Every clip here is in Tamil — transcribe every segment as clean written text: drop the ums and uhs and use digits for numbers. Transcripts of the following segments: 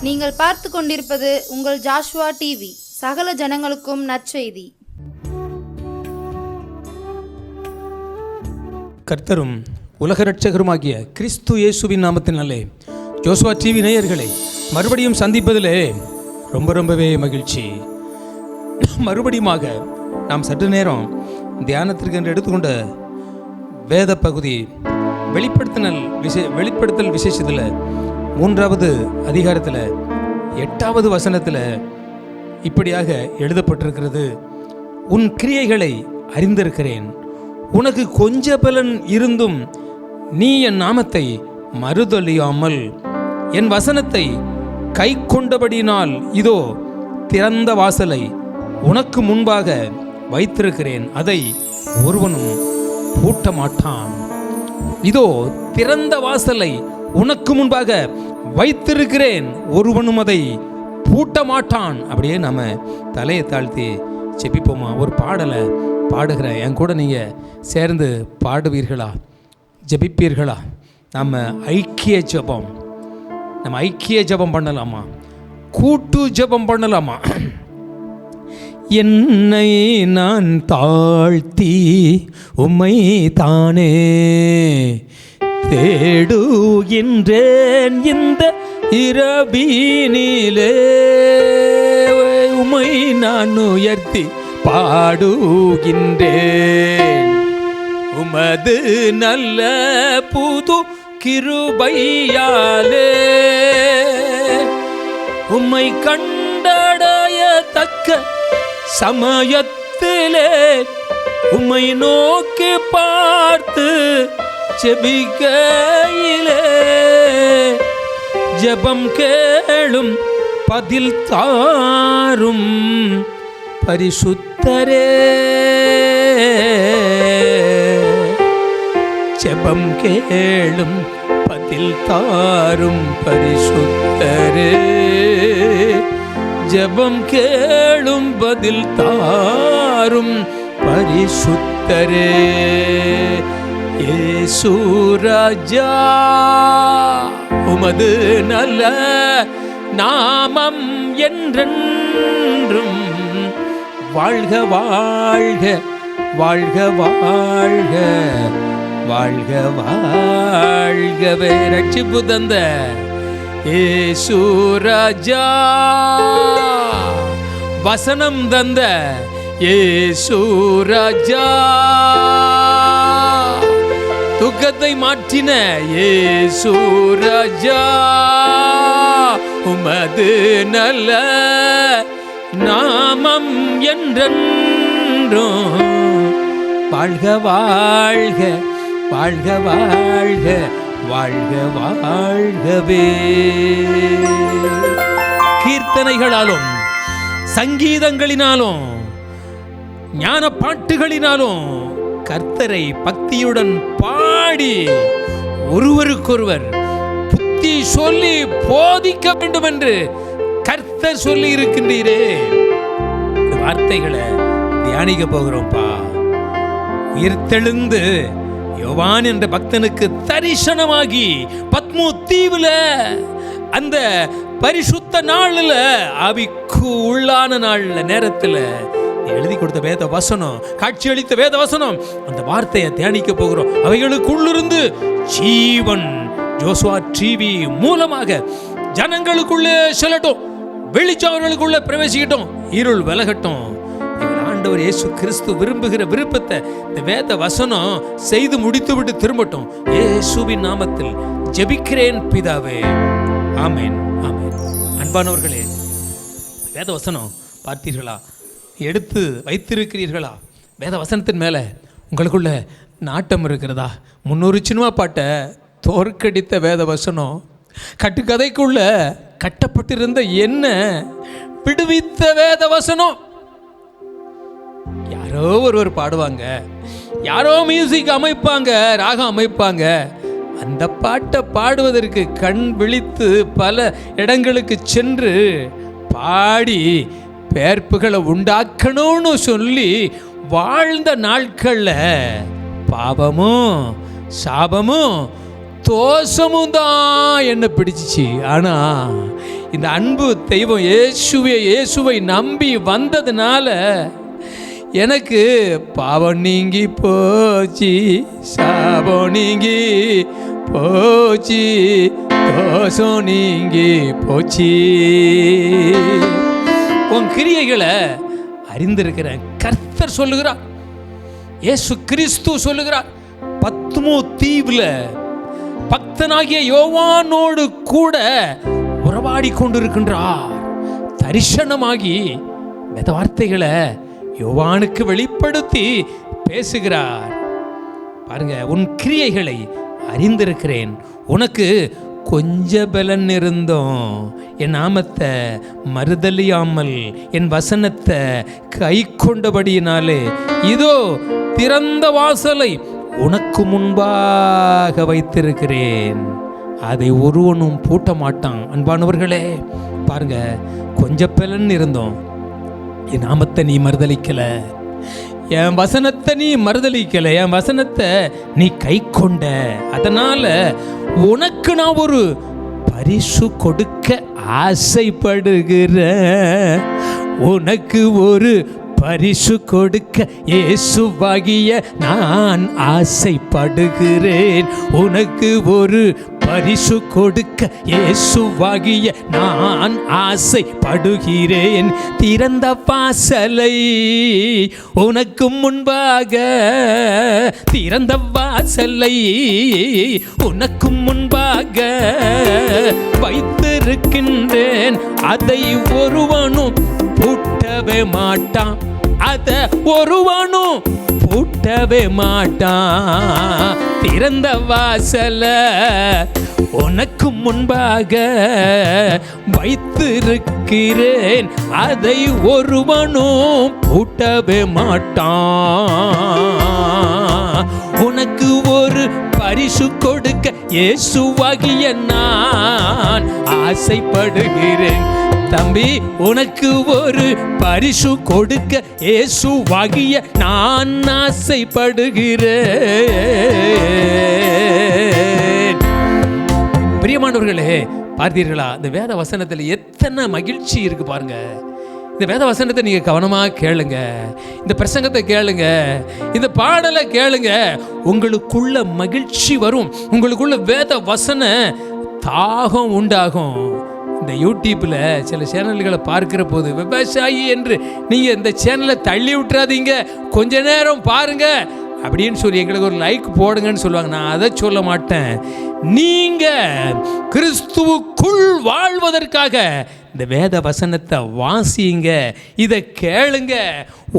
நீங்கள் பார்த்து கொண்டிருப்பது உங்கள் ஜாஷுவா டிவி. சகல ஜனங்களுக்கும் நற்செய்தி. கர்த்தரும் உலக இரட்சகருமாகிய கிறிஸ்து இயேசுவின் நாமத்தினாலே ஜோஷுவா டிவி நேயர்களை மறுபடியும் சந்திப்பதிலே ரொம்பவே மகிழ்ச்சி. மறுபடியுமாக நாம் சற்று நேரம் தியானத்திற்கு என்று எடுத்துக்கொண்ட வேத பகுதி வெளிப்படுத்தல் விசேஷத்தில் 3வது அதிகாரத்தில் 8வது வசனத்தில் இப்படியாக எழுதப்பட்டிருக்கிறது. உன் கிரியைகளை அறிந்திருக்கிறேன், உனக்கு கொஞ்ச பலன் இருந்தும் நீ என் நாமத்தை மறுதலியாமல் என் வசனத்தை கை கொண்டபடியினால் இதோ திறந்த வாசலை உனக்கு முன்பாக வைத்திருக்கிறேன், அதை ஒருவனும் பூட்ட மாட்டான். இதோ திறந்த வாசலை உனக்கு முன்பாக வைத்திருக்கிறேன், ஒருவனும் அதை பூட்ட மாட்டான். அப்படியே நம்ம தலையை தாழ்த்தி செபிப்போமா? ஒரு பாடலை பாடுகிறேன், என் கூட நீங்கள் சேர்ந்து பாடுவீர்களா, ஜெபிப்பீர்களா? நம்ம ஐக்கிய ஜெபம் பண்ணலாமா? கூட்டு ஜெபம் பண்ணலாமா? என்னை நான் தாழ்த்தி உம்மை தானே தேடுகின்றேன் இந்த இரவினிலே, உம்மை நான் உயர்த்தி பாடுகின்றேன். உமது நல்ல புது கிருபையாலே உம்மை கண்டடையத்தக்க சமயத்திலே உம்மை நோக்கி பார்த்து செபிக்கையிலே ஜெபம் கேளும் பதில் தாரும் பரிசுத்தரே, ஜெபம் கேளும் பதில் தாரும் பரிசுத்தரே, ஜெபம் கேளும் பதில் தாரும் பரிசுத்தரே. இயேசு ராஜா உமது நல்ல நாமம் என்றென்றும் வாழ்க வாழ்க வாழ்க வாழ்க வாழ்க வாழ்கவே. ரட்சிப்பு தந்த இயேசு ராஜா, வசனம் தந்த இயேசு ராஜா, துக்கத்தை மாற்றின இயேசு ராஜா, உமது நல்ல நாமம் என்றென்றும் வாழ்க வாழ்க வாழ்க வாழ்க வாழ்க வாழ்கவே. கீர்த்தனைகளாலும் சங்கீதங்களினாலும் ஞான பாட்டுகளினாலும் கர்த்தரை பக்தியுடன் பாடி ஒருவருக்கொருவர் புத்தி சொல்லி போதிக்க வேண்டும் என்று கர்த்தர் சொல்லி இருக்கின்றீரே. இந்த வார்த்தைகளை தியானிக்க போகிறோம்ப்பா. உயிர்த்தெழுந்து யோவான் என்ற பக்தனுக்கு தரிசனமாகி பத்மோ தீவுல அந்த பரிசுத்த நாள்ல ஆவிக்கு உள்ளான நாள்ல நேரத்தில் எழுதி கொடுத்த வேத வசனம், காட்சி அளித்த வேத வசனம், அந்த வார்த்தையை தியானிக்க போகிறோம். அவைகளுக்குள்ளிருந்து ஜீவன் ஜோஷுவா டிவி மூலமாக ஜனங்களுக்குள்ளே செல்லட்டும், வெளிச்சம் அவர்களுக்குள்ள பிரவேசிக்கட்டும், இருள் விலகட்டும். ஆண்டவர் இயேசு கிறிஸ்து விரும்புகிற விருப்பத்தை இந்த வேத வசனம் செய்து முடித்துவிட்டு திரும்பட்டும். இயேசுவின் நாமத்தில் ஜெபிக்கிறேன் பிதாவே, ஆமென் ஆமென். அன்பானவர்களே, வேத வசனம் பார்த்தீர்களா? எடுத்து வைத்திருக்கிறீர்களா? வேத வசனத்தின் மேலே உங்களுக்குள்ள நாட்டம் இருக்கிறதா? 300 சினிமா பாட்டை தோற்கடித்த வேத வசனம், கட்டுக்கதைக்குள்ள கட்டப்பட்டிருந்த என்ன விடுவித்த வேத வசனம். யாரோ ஒருவர் பாடுவாங்க, யாரோ மியூசிக் அமைப்பாங்க, ராகம் அமைப்பாங்க. அந்த பாட்டை பாடுவதற்கு கண் விழித்து பல இடங்களுக்கு சென்று பாடி பேர்ப்புகளை உண்டாக்கணும்னு சொல்லி வாழ்ந்த நாட்களில் பாவமும் சாபமும் தோஷமும் தான் என்ன பிடிச்சிச்சு. ஆனால் இந்த அன்பு தெய்வம் இயேசுவை நம்பி வந்ததுனால எனக்கு பாவம் நீங்கி போச்சு, சாபம் நீங்கி போச்சு, தோஷம் நீங்கி போச்சு. உன் கிரியைகளை அறிந்திருக்கிறேன். கர்த்தர் சொல்லுகிறார், இயேசு கிறிஸ்து சொல்லுகிறார். பத்மோ தீவுல பக்தனாகிய யோவானோடு கூட உறவாடி கொண்டிருக்கின்றார். தரிசனமாகி வேத வார்த்தைகளை யோவானுக்கு வெளிப்படுத்தி பேசுகிறார். பாருங்க, உன் கிரியைகளை அறிந்திருக்கிறேன். உனக்கு கொஞ்ச பலன் இருந்தோம், என் நாமத்தை மறுதலியாமல் என் வசனத்தை கை கொண்டபடியினாலே இதோ திறந்த வாசலை உனக்கு முன்பாக வைத்திருக்கிறேன், அதை ஒருவனும் பூட்ட மாட்டான். அன்பானவர்களே பாருங்க, கொஞ்ச பலன் இருந்தோம், என் நாமத்தை நீ மறுதலிக்கல, என் வசனத்தை நீ மறுதலிக்கல, என் வசனத்தை நீ கை கொண்ட. அதனால உனக்கு நான் ஒரு பரிசு கொடுக்க ஆசைப்படுகிறேன். உனக்கு ஒரு பரிசு கொடுக்க இயேசுவாகிய நான் ஆசைப்படுகிறேன். உனக்கு ஒரு பரிசு கொடுக்க இயேசுவாகிய நான் ஆசைப்படுகிறேன். திறந்த வாசலை உனக்கு முன்பாக, திறந்த வாசலை உனக்கு முன்பாக வைத்திருக்கின்றேன், அதை ஒருவனும் பூட்டவே மாட்டான், அதை ஒருவனும் பூட்டவே மாட்டான். திறந்த வாசல உனக்கு முன்பாக வைத்திருக்கிறேன், அதை ஒருவனும் பூட்டவே மாட்டான். உனக்கு ஒரு பரிசு கொடுக்க இயேசுவாகிய நான் ஆசைப்படுகிறேன். தம்பி, உனக்கு ஒரு பரிசு கொடுக்க இயேசுவாகிய நான் ஆசைப்படுகிறேன். பிரியமானவர்களே, பார்த்தீர்களா இந்த வேத வசனத்தில் எத்தனை மகிழ்ச்சி இருக்கு பாருங்க. இந்த வேத வசனத்தை நீங்க கவனமா கேளுங்க, இந்த பிரசங்கத்தை கேளுங்க, இந்த பாடலை கேளுங்க, உங்களுக்குள்ள மகிழ்ச்சி வரும், உங்களுக்குள்ள வேத வசன தாகம் உண்டாகும். இந்த யூடியூப்பில் சில சேனல்களை பார்க்கிற போது விவசாயி என்று நீங்கள் இந்த சேனலை தள்ளி விட்டுறாதீங்க, கொஞ்ச நேரம் பாருங்க அப்படின்னு சொல்லி எங்களுக்கு ஒரு லைக் போடுங்கன்னு சொல்லுவாங்க. நான் அதை சொல்ல மாட்டேன். நீங்கள் கிறிஸ்துவுக்குள் வாழ்வதற்காக இந்த வேத வசனத்தை வாசிங்க, இதை கேளுங்க.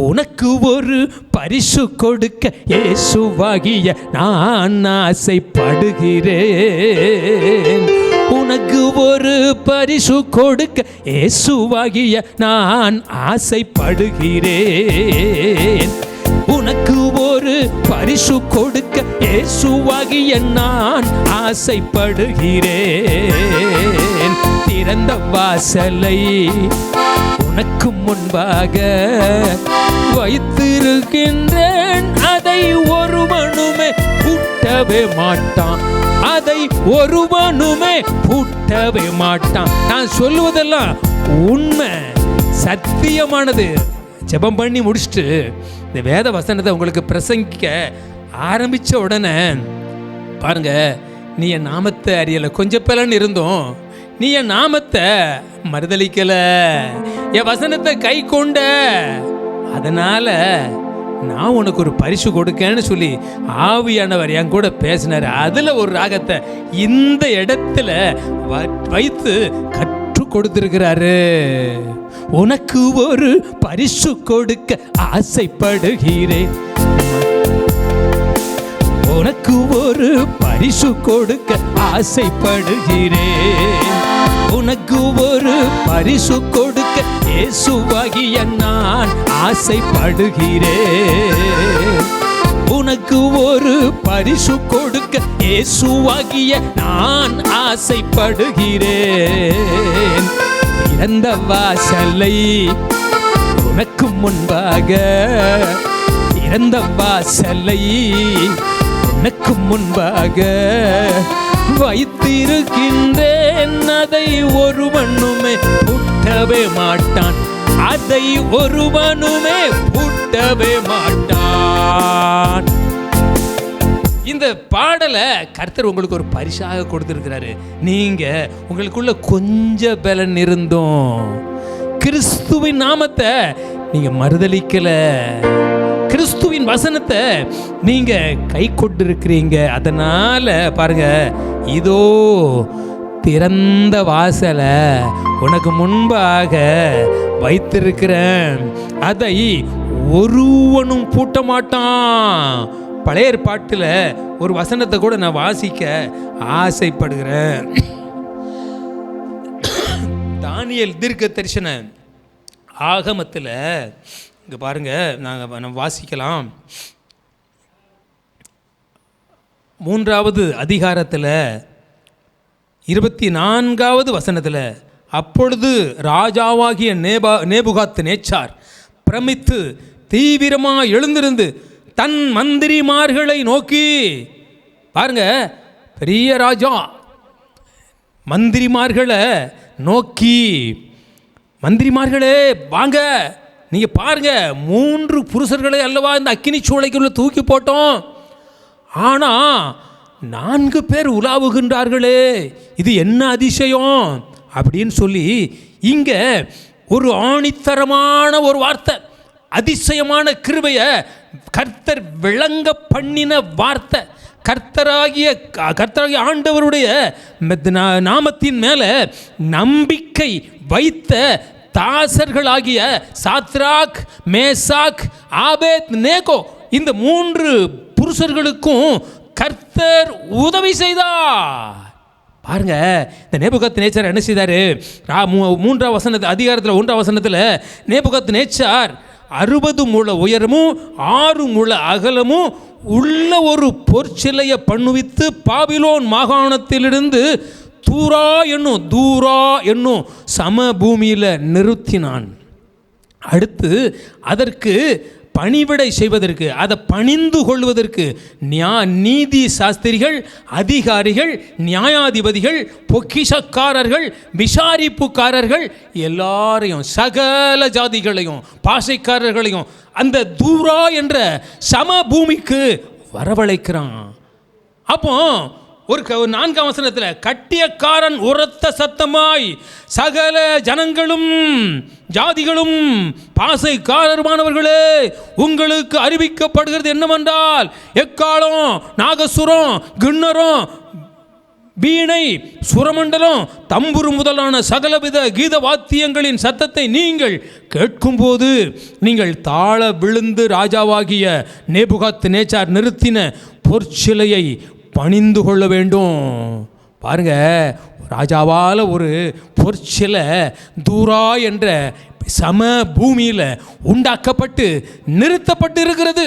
உனக்கு ஒரு பரிசு கொடுக்க இயேசுவாகிய நான் ஆசைப்படுகிறேன். உனக்கு ஒரு பரிசு கொடுக்க இயேசுவாகிய நான் ஆசைப்படுகிறேன். உனக்கு ஒரு பரிசு கொடுக்க இயேசுவாகிய நான் ஆசைப்படுகிறேன். திறந்த வாசலை உனக்கு முன்பாக வைத்திருக்கின்றேன், அதை ஒருவனுமே பூட்டவே மாட்டான், அதை ஒருவனுமே பூட்டவே மாட்டான். நான் சொல்லுவதெல்லாம் உண்மை, சத்தியமானது. ஜெபம் பண்ணி முடிச்சுட்டு இந்த வேத வசனத்தை உங்களுக்கு பிரசங்கிக்க ஆரம்பித்த உடனே பாருங்க, நீ என் நாமத்தை அறியலை, கொஞ்சம் பலன் இருந்தோம், நீ என் நாமத்தை மறுதலிக்கல, என் வசனத்தை கை கொண்ட, அதனால நான் உனக்கு ஒரு பரிசு கொடுக்கேன்னு சொல்லி ஆவியானவர் என் கூட பேசினார். அதில் ஒரு ராகத்தை இந்த இடத்துல வைத்து கற்றுக் கொடுத்திருக்கிறாரு. உனக்கு ஒரு பரிசு கொடுக்க ஆசைப்படுகிறேன். உனக்கு ஒரு பரிசு கொடுக்க ஆசைப்படுகிறேன். உனக்கு ஒரு பரிசு கொடுக்க இயேசுவாகிய நான் ஆசைப்படுகிறேன். உனக்கு ஒரு பரிசு கொடுக்க இயேசுவாகிய நான் ஆசைப்படுகிறேன். திறந்த வாசலை உனக்கு முன்பாக, திறந்த வாசலை உனக்கு முன்பாக வைத்திருக்கின்றேன், அதை ஒருவனுமே பூட்டவே மாட்டான், அதை ஒருவனுமே பூட்டவே மாட்டான். இந்த பாடலை கர்த்தர் உங்களுக்கு ஒரு பரிசாக கொடுத்திருக்கிறாரு. நீங்க உங்களுக்குள்ள கொஞ்சம் பலன் இருந்தும் கிறிஸ்துவின் நாமத்தை நீங்க மறுதலிக்கல, கிறிஸ்துவின் வசனத்தை நீங்க கை கொண்டு இருக்கிறீங்க. அதனால பாருங்க, இதோ திறந்த வாசலை உனக்கு முன்பாக வைத்திருக்கிறேன், அதை ஒருவனும் பூட்ட மாட்டான். பழைய ஏற்பாட்டில் ஒரு வசனத்தை கூட நான் வாசிக்க ஆசைப்படுகிறேன். தானியேல் தீர்க்க தரிசன ஆகமத்தில் இங்கே பாருங்க, நம்ம வாசிக்கலாம். 3வது அதிகாரத்தில் 24வது வசனத்தில், அப்பொழுது ராஜாவாகிய நேபுகாத்நேச்சார் பிரமித்து தீவிரமாக எழுந்திருந்து தன் மந்திரிமார்களை நோக்கி, பாருங்க, பெரிய ராஜா மந்திரிமார்களை நோக்கி, மந்திரிமார்களே வாங்க, நீங்க பாருங்க, 3 புருஷர்களை அல்லவா இந்த அக்கினி சூளைக்குள்ள தூக்கி போட்டோம், ஆனா 4 பேர் உலாவுகின்றார்களே, இது என்ன அதிசயம் அப்படின்னு சொல்லி இங்க ஒரு ஆணித்தரமான ஒரு வார்த்தை, அதிசயமான கிருபையை கர்த்தர் விளங்க பண்ணின வார்த்தை. கர்த்தராகிய ஆண்டவருடைய நாமத்தின் மேல நம்பிக்கை வைத்த தாசர்களாகிய சாத்ராக், மேசாக், ஆபேத் நேகோ, இந்த 3 புருஷர்களுக்கும் கர்த்தர் உதவி செய்தார். பாருங்க, இந்த நேபுகாத்நேச்சார் என்ன செய்தாரு? 3ஆம் வசனத்தில், அதிகாரத்தில் 1ஆம் வசனத்தில், நேபுகாத்நேச்சார் 60 முழ உயரமும் 6 முழ அகலமும் உள்ள ஒரு பொற்சிலையை பண்ணுவித்து பாபிலோன் மாகாணத்திலிருந்து தூரா என்னும் சமபூமியில் நிறுத்தினான். அடுத்து அதற்கு பணிவிடை செய்வதற்கு, அதை பணிந்து கொள்வதற்கு நீதி சாஸ்திரிகள், அதிகாரிகள், நியாயாதிபதிகள், பொக்கிஷக்காரர்கள், விசாரிப்புக்காரர்கள் எல்லாரையும், சகல ஜாதிகளையும், பாசைக்காரர்களையும் அந்த தூரா என்ற சமபூமிக்கு வரவழைக்கிறான். அப்போ ஒரு 4ஆம் வசனத்தில், கட்டியக்காரன் உரத்த சத்தமாய் சகல ஜனங்களும் ஜாதிகளும் பாசைக்காரருமானவர்களே, உங்களுக்கு அறிவிக்கப்படுகிறது என்னவென்றால், எக்காலம், நாகசுரம், கிண்ணரம், வீணை, சுரமண்டலம், தம்புரு முதலான சகலவித கீத வாத்தியங்களின் சத்தத்தை நீங்கள் கேட்கும்போது நீங்கள் தாழ விழுந்து ராஜாவாகிய நேபுகாத்நேச்சார் நிறுத்தின பொற்சிலையை பணிந்து கொள்ள வேண்டும். பாருங்க, ராஜாவால் ஒரு பொற்சிலை தூரா என்ற சம பூமியில் உண்டாக்கப்பட்டு நிறுத்தப்பட்டு இருக்கிறது.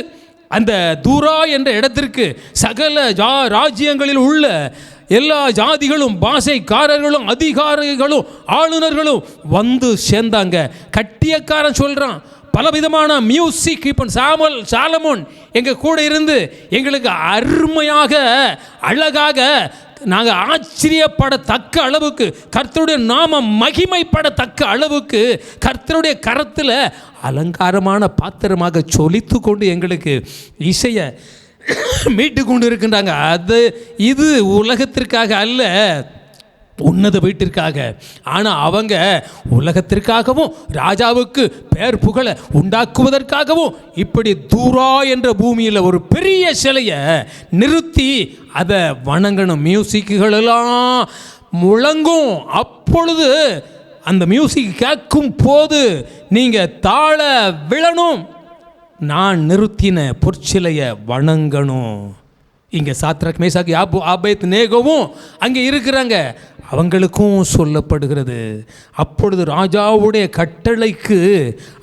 அந்த தூரா என்ற இடத்திற்கு சகல ராஜ்யங்களில் உள்ள எல்லா ஜாதிகளும், பாஷைக்காரர்களும், அதிகாரிகளும், ஆளுநர்களும் வந்து சேர்ந்தாங்க. கட்டியக்காரன் சொல்கிறான், பலவிதமான மியூசிக். இப்போ சாலமோன் எங்கள் கூட இருந்து எங்களுக்கு அருமையாக, அழகாக, நாங்கள் ஆச்சரியப்படத்தக்க அளவுக்கு, கர்த்தருடைய நாம மகிமைப்படத்தக்க அளவுக்கு கர்த்தருடைய கரத்தில் அலங்காரமான பாத்திரமாக சொலித்து கொண்டு எங்களுக்கு இசையை மீட்டு கொண்டு இருக்கின்றாங்க. இது உலகத்திற்காக அல்ல, உன்னத வீட்டிற்காக. ஆனால் அவங்க உலகத்திற்காகவும் ராஜாவுக்கு பேர் புகழ உண்டாக்குவதற்காகவும் இப்படி தூரா என்ற பூமியில் ஒரு பெரிய சிலையை நிறுத்தி அதை வணங்கணும். மியூசிக்குகளெல்லாம் முழங்கும். அப்பொழுது அந்த மியூசிக் கேட்கும் போது நீங்கள் தாழ விழணும், நான் நிறுத்தின பொற்சிலையை வணங்கணும். இங்கே சாத்ராக், மேசாக், ஆபேத் நேகோவும் அங்கே இருக்கிறாங்க, அவங்களுக்கும் சொல்லப்படுகிறது. அப்பொழுது ராஜாவுடைய கட்டளைக்கு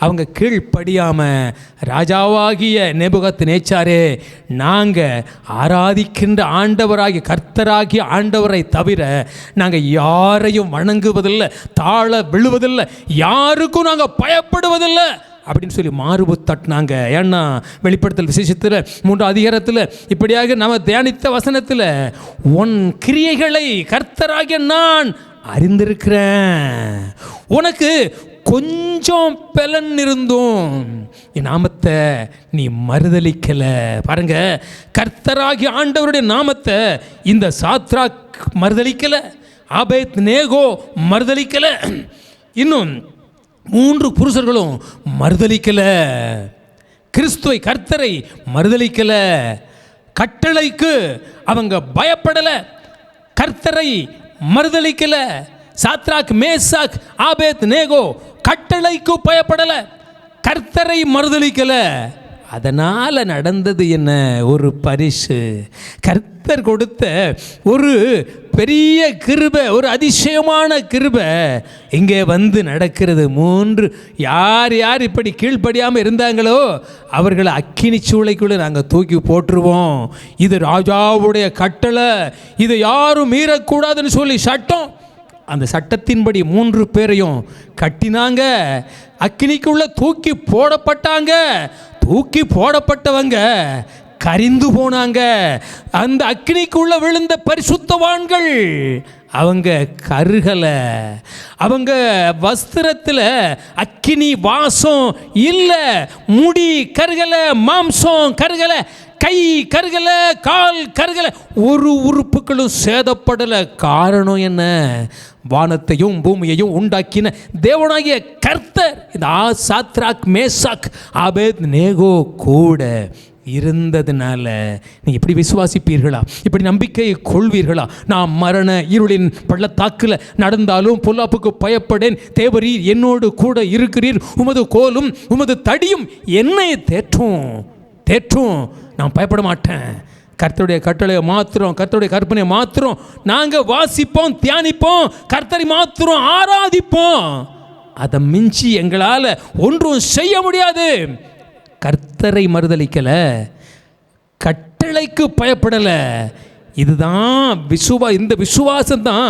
அவங்க கீழ்ப்படியாமல், ராஜாவாகிய நேபுகாத்நேச்சாரே, நாங்கள் ஆராதிக்கின்ற ஆண்டவராகிய கர்த்தராகிய ஆண்டவரை தவிர நாங்கள் யாரையும் வணங்குவதில்லை, தாழ விழுவதில்லை, யாருக்கும் நாங்கள் பயப்படுவதில்லை அப்படின்னு சொல்லி மார்பு தட்டினாங்க. ஏன்னா வெளிப்படுத்தல் விசேஷத்தில் 3 அதிகாரத்தில் இப்படியாக நம்ம தியானித்த வசனத்தில், உன் கிரியைகளை கர்த்தராகிய நான் அறிந்திருக்கிறேன், உனக்கு கொஞ்சம் பலன் இருந்தும் என் நாமத்தை நீ மறுதலிக்கல. பாருங்க, கர்த்தராகிய ஆண்டவருடைய நாமத்தை இந்த சாத்ராக் மறுதலிக்கல, ஆபேத் நேகோ மறுதலிக்கல, இன்னும் 3 புருஷர்களும் மறுதலிக்கல. கிறிஸ்துவை கர்த்தரை மறுதலிக்கல. கட்டளைக்கு அவங்க பயப்படல, கர்த்தரை மறுதலிக்கல. சாத்ராக் மேசாக் ஆபேத் நேகோ கட்டளைக்கு பயப்படல, கர்த்தரை மறுதலிக்கல. அதனால் நடந்தது என்ன? ஒரு பரிசு, கர்த்தர் கொடுத்த ஒரு பெரிய கிருபை, ஒரு அதிசயமான கிருபை இங்கே வந்து நடக்கிறது. 3 யார் யார் இப்படி கீழ்ப்படியாமல் இருந்தாங்களோ அவர்களை அக்கினி சூளைக்குள்ளே நாங்கள் தூக்கி போட்டுருவோம். இது ராஜாவுடைய கட்டளை, இதை யாரும் மீறக்கூடாதுன்னு சொல்லி சட்டம். அந்த சட்டத்தின்படி 3 பேரையும் கட்டினாங்க, அக்கினிக்குள்ள தூக்கி போடப்பட்டாங்க. தூக்கி போடப்பட்டவங்க கரிந்து போனாங்க. அந்த அக்கினிக்குள்ள விழுந்த பரிசுத்தவான்கள் அவங்க கருகலை. அவங்க வஸ்திரத்தில் அக்கினி வாசம் இல்லை, முடி கருகலை, மாம்சம் கருகலை, கை கருகல, கால் கருகல, ஒரு உறுப்புகளும் சேதப்படலை. காரணம் என்ன? வானத்தையும் பூமியையும் உண்டாக்கின தேவனாகிய கர்த்தர் இந்த சாத்ராக் மேசாக் ஆபேத் நேகோ கூட இருந்ததுனால நீங்கள் இப்படி விசுவாசிப்பீர்களா? இப்படி நம்பிக்கையை கொள்வீர்களா? நான் மரண இருளின் பள்ளத்தாக்கில் நடந்தாலும் பொல்லாப்புக்கு பயப்படேன், தேவரீர் என்னோடு கூட இருக்கிறீர், உமது கோலும் உமது தடியும் என்னை தேற்றும், நான் பயப்பட மாட்டேன். கர்த்தருடைய கட்டளையை மாத்திரம், கர்த்தருடைய கற்பனையை மாத்திரம் நாங்கள் வாசிப்போம், தியானிப்போம், கர்த்தரை மாத்திரம் ஆராதிப்போம். அதை மிஞ்சி எங்களால் ஒன்றும் செய்ய முடியாது. கர்த்தரை மறுதலிக்கல, கட்டளைக்கு பயப்படல. இதுதான் இந்த விசுவாசம் தான்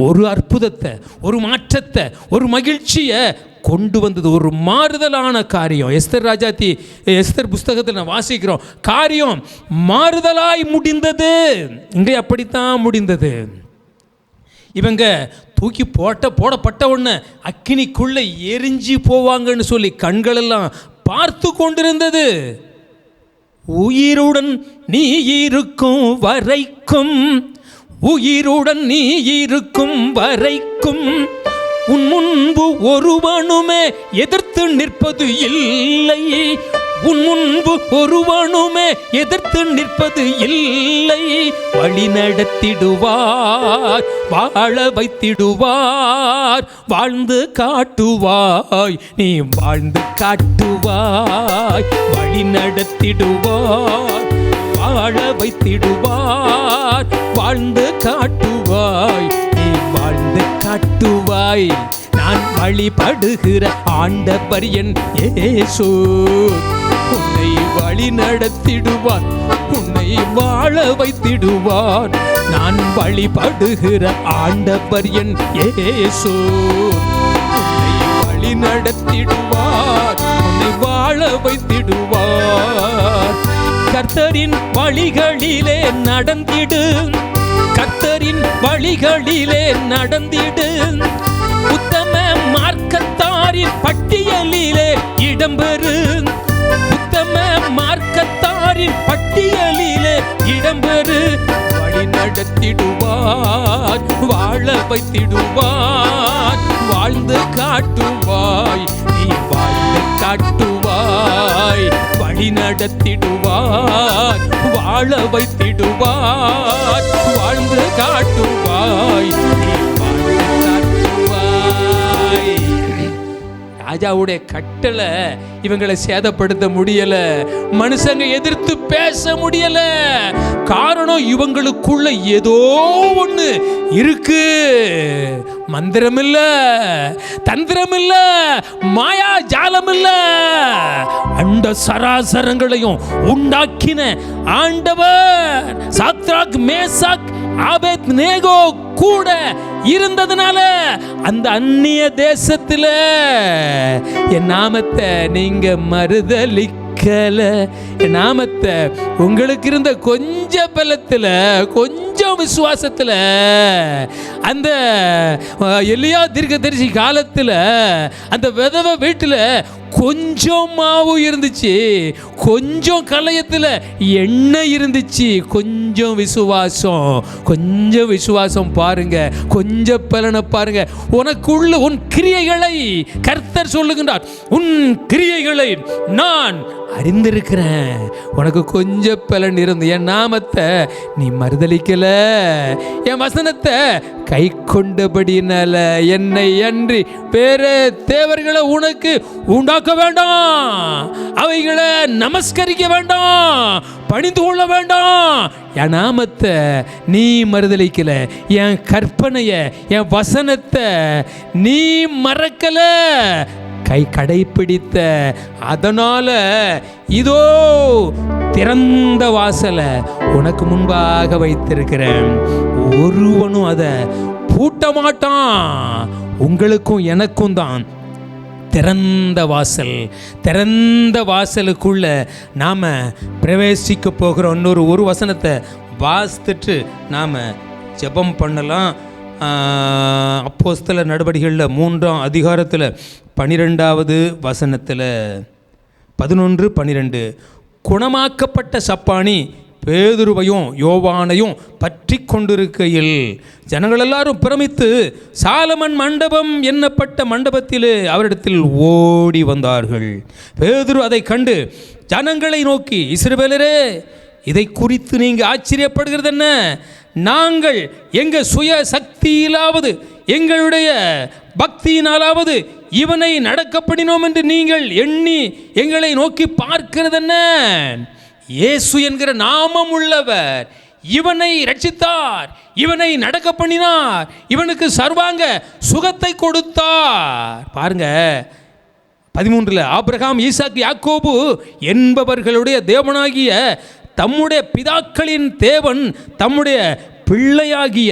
ஒரு அற்புதத்தை, ஒரு மாற்றத்தை, ஒரு மகிழ்ச்சியை கொண்டு வந்தது. ஒரு மாறுதலான காரியம். எஸ்தர் புஸ்தகத்தில் நான் வாசிக்கிறோம், காரியம் மாறுதலாய் முடிந்தது. இங்கே அப்படித்தான் முடிந்தது. இவங்க தூக்கி போடப்பட்ட உடனே அக்கினிக்குள்ளே எரிஞ்சு போவாங்கன்னு சொல்லி கண்களெல்லாம் பார்த்து கொண்டிருந்தது. உயிருடன் நீ இருக்கும் வரைக்கும், உயிருடன் நீ இருக்கும் வரைக்கும் உன் முன்பு ஒருவனுமே எதிர்த்து நிற்பது இல்லை, உன் முன்பு ஒருவனுமே எதிர்த்து நிற்பது இல்லை. வழி நடத்திடுவார், வாழ வைத்திடுவார், வாழ்ந்து காட்டுவாய், நீ வாழ்ந்து காட்டுவாய். வழி நடத்திடுவார், வாழ வைத்திடுவார், வாழ்ந்து காட்டுவாய், நீ வாழ்ந்து காட்டுவாய். நான் வழிபடுகிற ஆண்டவர் என் இயேசு, உன்னை வழி நடத்திடுவார், உன்னை வாழ வைத்திடுவார். நான் வழிபடுகிற ஆண்டவர் என் இயேசு, உன்னை வழி நடத்திடுவார், உன்னை வாழ வைத்திடுவார். கர்த்தரின் வழிகளிலே நடந்திடு, கர்த்தரின் வழிகளிலே நடந்திடு, உத்தம மார்க்கத்தாரின் பட்டியலிலே இடம்பெறு, உத்தம மார்க்கத்தாரின் பட்டியலிலே இடம்பெறு. வழி நடத்திடுவார், வாழ வைத்திடுவார், வாழ்ந்து காட்டுவாய், நீ வாழ்ந்து காட்டுவாய். வழி நடத்திடுவார், வாழ வைத்திடுவார், வாழ்ந்து காட்டுவாய், நீ வாழ்ந்து காட்டுவாய். ராஜாவுடைய கட்டளை இவங்களை சேதப்படுத்த முடியல, மனுஷங்க எதிர்த்து பேச முடியல. காரணம், இவங்களுக்குள்ள ஏதோ ஒண்ணு இருக்கு. மந்திரம் இல்ல, தந்திரம் இல்ல, மாயா ஜாலம் இல்ல. அண்ட சராசரங்களையும் உண்டாக்கின ஆண்டவர், சாத்ராக் மேசாக் ஆபேத்நேகோ கூட இருந்ததுனால அந்த அந்நிய தேசத்துல என் நாமத்தை நீங்க மறுதலிக்கல. என் நாமத்தை உங்களுக்கு இருந்த கொஞ்ச பலத்துல, கொஞ்சம் விசுவாசத்துல, அந்த எலியா தீர்க்கதரிசி காலத்துல அந்த விதவை வீட்டுல கொஞ்சம் மாவு இருந்துச்சு, கொஞ்சம் கலையத்தில் எண்ணெய் இருந்துச்சு, கொஞ்சம் விசுவாசம் பாருங்க, கொஞ்சம் பலனை பாருங்க. உனக்குள்ள உன் கிரியைகளை கர்த்தர் சொல்லுகின்றார், உன் கிரியைகளை நான் அறிந்திருக்கிறேன். உனக்கு கொஞ்சம் பலன் இருந்து என் நாமத்தை நீ மறுதலிக்கல, என் வசனத்தை கை கொண்டபடினால என்னை அன்றி வேற தேவர்களை உனக்கு உண்டாக்க வேண்டாம், அவைகளை நமஸ்கரிக்க வேண்டாம், பணிந்து கொள்ள வேண்டாம். என் நாமத்தை நீ மறுதலிக்கல, என் கற்பனைய, என் வசனத்தை நீ மறக்கல, கடைப்பிடித்த, அதனால இதோ திறந்த வாசலை உனக்கு முன்பாக வைத்திருக்கிறேன், ஒருவனும் அதை பூட்ட மாட்டான். உங்களுக்கும் எனக்கும் தான் திறந்த வாசல். திறந்த வாசலுக்குள்ள நாம் பிரவேசிக்க போகிறோம். ஒரு வசனத்தை வாசித்துட்டு நாம் ஜெபம் பண்ணலாம். அப்போஸ்தலர் நடவடிக்கைகளில் 3ஆம் அதிகாரத்தில் 12வது வசனத்தில் 11-12 குணமாக்கப்பட்ட சப்பானி பேதுருவையும் யோவானையும் பற்றி கொண்டிருக்கையில் ஜனங்கள் எல்லாரும் பிரமித்து சாலமன் மண்டபம் எண்ணப்பட்ட மண்டபத்திலே அவரிடத்தில் ஓடி வந்தார்கள். பேதுரு அதை கண்டு ஜனங்களை நோக்கி, இஸ்ரவேலரே, இதை குறித்து நீங்கள் ஆச்சரியப்படுகிறது என்ன? நாங்கள் எங்கள் சுய சக்தியிலாவது எங்களுடைய பக்தியினாலாவது இவனை நடக்கப்படினோம் என்று நீங்கள் எண்ணி எங்களை நோக்கி பார்க்கிறது என்ன? இயேசு என்கிற நாமம் உள்ளவர் இவனை ரட்சித்தார், இவனை நடக்க பண்ணினார், இவனுக்கு சர்வாங்க சுகத்தை கொடுத்தார். பாருங்க 13 ஆபிரகாம், ஈசாக்கு, யாக்கோபு என்பவர்களுடைய தேவனாகிய தம்முடைய பிதாக்களின் தேவன் தம்முடைய பிள்ளையாகிய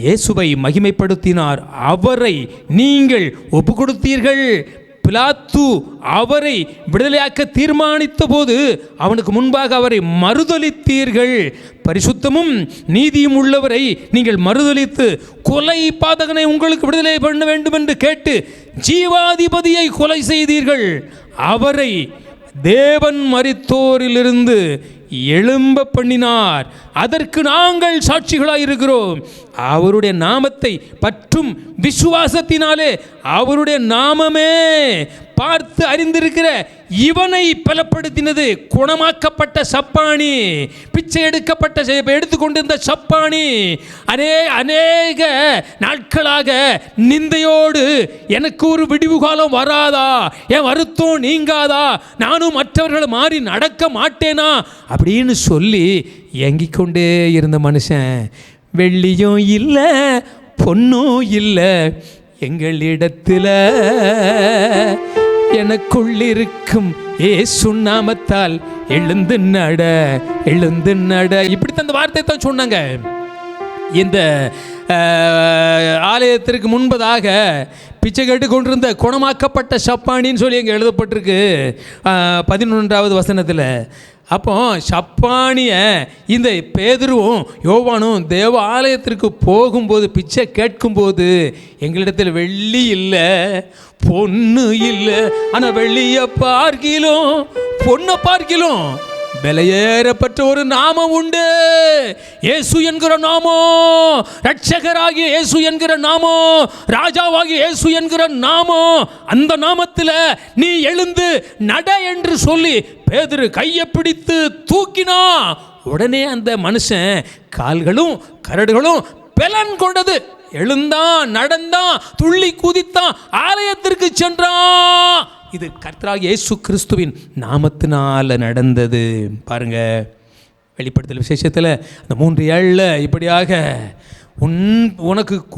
இயேசுவை மகிமைப்படுத்தினார். அவரை நீங்கள் ஒப்பு கொடுத்தீர்கள். பிலாத்து அவரை விடுதலையாக்க தீர்மானித்த போது அவனுக்கு முன்பாக அவரை மறுதலித்தீர்கள். பரிசுத்தமும் நீதியும் உள்ளவரை நீங்கள் மறுதலித்து கொலை பாதகனை உங்களுக்கு விடுதலை பண்ண வேண்டும் என்று கேட்டு ஜீவாதிபதியை கொலை செய்தீர்கள். அவரை தேவன் மரித்தோரிலிருந்து எழும்ப பண்ணினார், அதற்கு நாங்கள் சாட்சிகளாக இருக்கிறோம். அவருடைய நாமத்தை பற்றும் விசுவாசத்தினாலே அவருடைய நாமமே பார்த்து அறிந்திருக்கிற இவனை பலப்படுத்தினது. குணமாக்கப்பட்ட சப்பானி, பிச்சை எடுத்துக்கொண்டிருந்த சப்பானி அநேக நாட்களாக நிந்தையோடு எனக்கு ஒரு விடிவு காலம் வராதா, என் வருத்தம் நீங்காதா, நானும் மற்றவர்களை மாறி நடக்க மாட்டேனா அப்படின்னு சொல்லி ஏங்கிக் கொண்டே இருந்த மனுஷன், வெள்ளியும் இல்லை பொன்னும் இல்லை எங்களிடத்தில், எனக்குள்ளிருக்கும் இயேசு நாமத்தால் எழுந்து நட, இப்படித்தான் அந்த வார்த்தை தான் சொன்னாங்க. இந்த ஆலயத்திற்கு முன்பதாக பிச்சை கேட்டு கொண்டிருந்த குணமாக்கப்பட்ட சப்பானின்னு சொல்லி அங்கே எழுதப்பட்டிருக்கு 11வது வசனத்தில். அப்போ சப்பானியை இந்த பேதுருவும் யோவானும் தேவ ஆலயத்திற்கு போகும்போது பிச்சை கேட்கும்போது, எங்களிடத்தில் வெள்ளி இல்லை பொண்ணு இல்லை, ஆனால் வெள்ளியை பார்க்கிலும் பொண்ணை பார்க்கிலும் விலையேறப்பட்ட ஒரு நாமம் உண்டு. இயேசு என்கிற நாமம், ரட்சகராகிய இயேசு என்கிற நாமம், ராஜாவாகிய இயேசு என்கிற நாமம். அந்த நாமத்தில் நீ எழுந்து நட என்று சொல்லி பேதுரு கையை பிடித்து தூக்கினா உடனே அந்த மனுஷன் கால்களும் கரடுகளும் பலன் கொண்டது. எழுந்தான், நடந்தான், துள்ளி குதித்தான், ஆலயத்திற்கு சென்றான். இது கர்த்தராகிய இயேசு கிறிஸ்துவின் நாமத்தினால நடந்தது. பாருங்க, வெளிப்படுத்தல் விசேஷத்தில் அந்த 3:7 இப்படியாக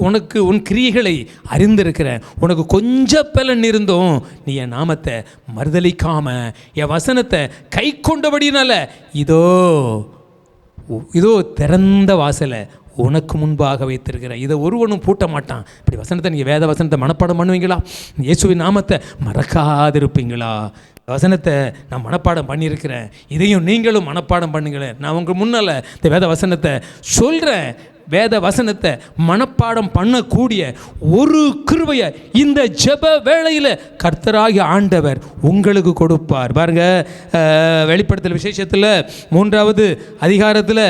உனக்கு உன் கிரியைகளை அறிந்திருக்கிறேன், உனக்கு கொஞ்சம் பலன் இருந்தும் நீ என் நாமத்தை மறுதலிக்காம என் வசனத்தை கை கொண்டபடினால இதோ திறந்த வாசலை உனக்கு முன்பாக வைத்திருக்கிறேன், இதை ஒருவனும் பூட்ட மாட்டான். இப்படி வசனத்தை நீங்கள் வேத வசனத்தை மனப்பாடம் பண்ணுவீங்களா? இயேசுவின் நாமத்தை மறக்காதிருப்பீங்களா? வசனத்தை நான் மனப்பாடம் பண்ணியிருக்கிறேன், இதையும் நீங்களும் மனப்பாடம் பண்ணுங்களேன். நான் உங்கள் முன்னால் இந்த வேத வசனத்தை சொல்கிறேன். வேத வசனத்தை மனப்பாடம் பண்ணக்கூடிய ஒரு கிருபையை இந்த ஜெப வேளையில் கர்த்தராகிய ஆண்டவர் உங்களுக்கு கொடுப்பார். பாருங்க, வெளிப்படுத்தல் விசேஷத்தில் 3வது அதிகாரத்தில்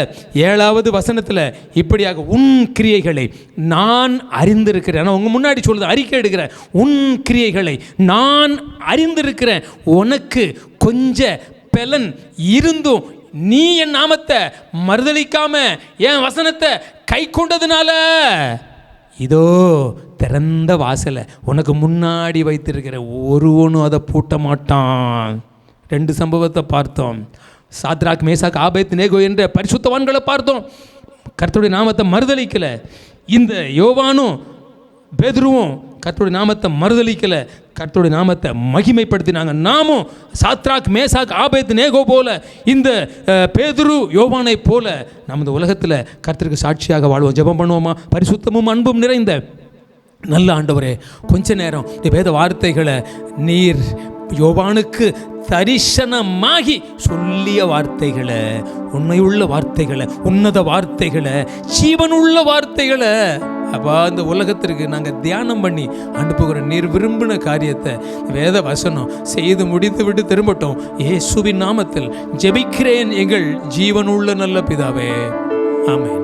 7வது வசனத்தில் இப்படியாக உன் கிரியைகளை நான் அறிந்திருக்கிறேன். நான் உங்கள் முன்னாடி சொல்லுது, அறிக்கை எடுக்கிறேன். உன் கிரியைகளை நான் அறிந்திருக்கிறேன், உனக்கு கொஞ்ச பலன் இருந்தும் நீ என் நாமத்தை மறுதலிக்காம என் வசனத்தை கை கொண்டதுனால இதோ திறந்த வாசலை உனக்கு முன்னாடி வைத்திருக்கிற, ஒருவனும் அதை பூட்ட மாட்டான். 2 சம்பவத்தை பார்த்தோம். சாத்ராக், மேசாக், ஆபேத்நேகோ என்ற பரிசுத்தவான்களை பார்த்தோம். கர்த்தருடைய நாமத்தை மறுதலிக்கலை. இந்த யோவானும் பேதுருவும் கர்த்தருடைய நாமத்தை மறுதலிக்கலை, கர்த்தருடைய நாமத்தை மகிமைப்படுத்தினாங்க. நாமும் சாத்ராக், மேசாக், ஆபேத்நேகோ போல, இந்த பேதுரு, யோவானை போல நமது உலகத்தில் கர்த்தருக்கு சாட்சியாக வாழ்வோம். ஜெபம் பண்ணுவோமா? பரிசுத்தமும் அன்பும் நிறைந்த நல்ல ஆண்டவரே, கொஞ்ச நேரம் இந்த வேத வார்த்தைகளை நீர் யோவானுக்கு தரிசனமாகி சொல்லிய வார்த்தைகளை, உண்மையுள்ள வார்த்தைகளை, உன்னத வார்த்தைகளை, ஜீவனுள்ள வார்த்தைகளை அப்பா இந்த உலகத்திற்கு நாங்கள் தியானம் பண்ணி அனுப்புகிற நீர் விரும்பின காரியத்தை வேத வசனம் செய்து முடித்து விட்டு திரும்பட்டும். இயேசுவின் நாமத்தில் ஜெபிக்கிறேன் எங்கள் ஜீவனுள்ள நல்ல பிதாவே, ஆமென்.